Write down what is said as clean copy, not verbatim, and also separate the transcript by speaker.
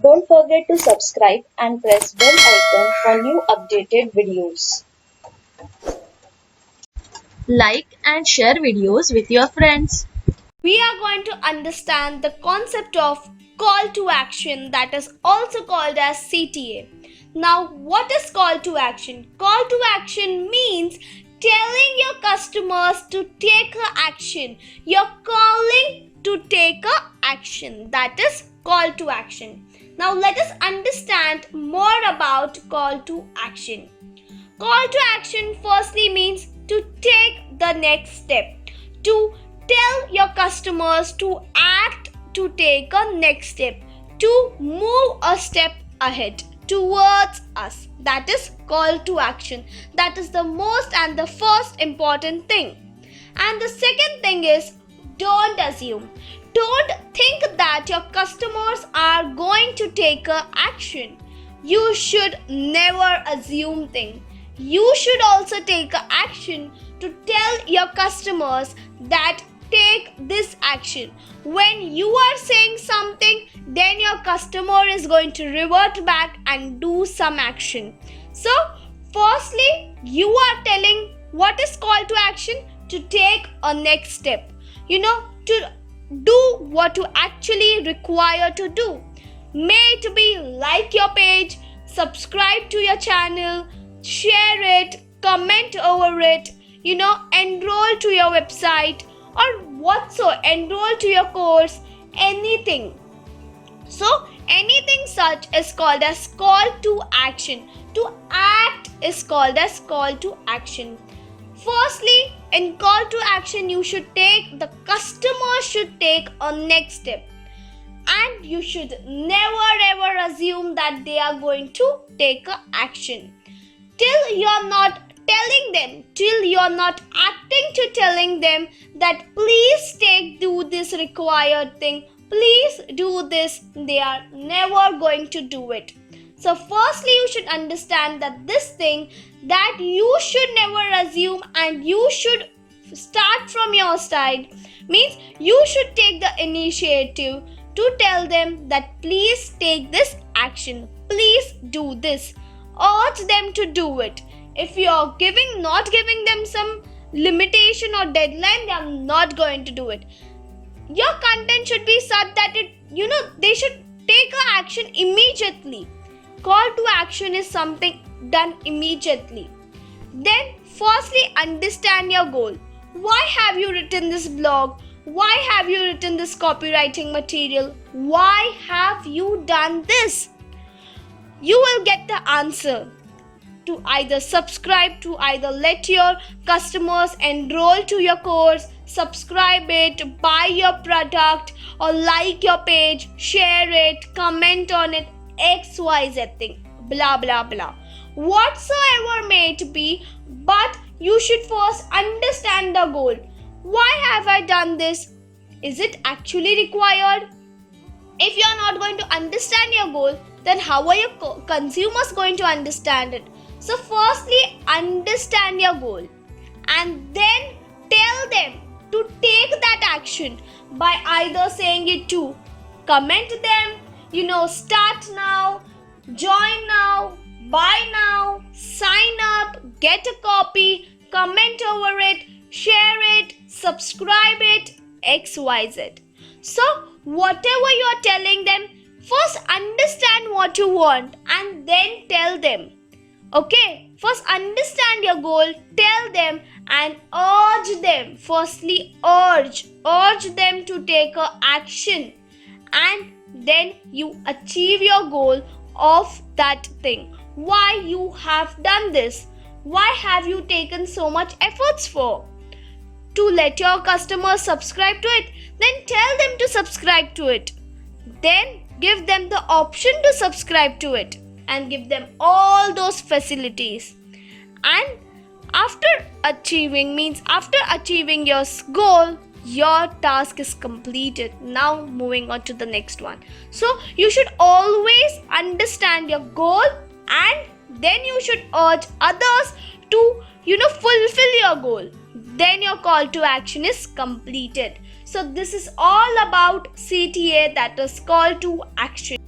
Speaker 1: Don't forget to subscribe and press bell icon for new updated videos. Like and share videos with your friends.
Speaker 2: We are going to understand the concept of call to action, that is also called as CTA. Now, what is call to action? Call to action means telling your customers to take a action. You're calling to take a action. That is call to action. Now, let us understand more about call to action. Call to action firstly means to take the next step, to tell your customers to act, to take a next step, to move a step ahead towards us. That is call to action. That is the most and the first important thing. And the second thing is, don't assume. Don't think that your customers are going to take a action. You should never assume things. You should also take a action to tell your customers that take this action. When you are saying something, then your customer is going to revert back and do some action. So, firstly, you are telling what is call to action, to take a next step. To do what you actually require to do. May it be like your page, subscribe to your channel, share it, comment over it, enroll to your website or whatsoever, enroll to your course, anything. So anything such is called as call to action. To act is called as call to action. Firstly, in call to action, the customer should take a next step. And you should never ever assume that they are going to take a action. Till you're not telling them, till you're not acting to telling them that please do this required thing, please do this, they are never going to do it. So firstly, you should understand that this thing that you should never assume and you should start from your side means you should take the initiative to tell them that please take this action, please do this, urge them to do it. If you're not giving them some limitation or deadline, they are not going to do it. Your content should be such that they should take an action immediately. Call to action is something done immediately. Then firstly, understand your goal. Why have you written this blog? Why have you written this copywriting material? Why have you done this? You will get the answer. To either subscribe, to either let your customers enroll to your course, subscribe it, buy your product, or like your page, share it, comment on it, XYZ thing, blah blah blah. Whatsoever may it be, but you should first understand the goal. Why have I done this? Is it actually required? If you are not going to understand your goal, then how are your consumers going to understand it? So firstly, understand your goal and then tell them to take that action by either saying it to comment them, start now, join now, buy now, sign up, get a copy, comment over it, share it, subscribe it, XYZ. So whatever you are telling them, first understand what you want and then tell them. Okay, first understand your goal, tell them and urge them. Firstly, urge them to take a action and then you achieve your goal of that thing. Why you have done this? Why have you taken so much efforts for? To let your customers subscribe to it, then tell them to subscribe to it. Then give them the option to subscribe to it and give them all those facilities. And after achieving your goal, your task is completed. Now moving on to the next one. So you should always understand your goal and then you should urge others to fulfill your goal. Then your call to action is completed. So this is all about CTA, that is call to action.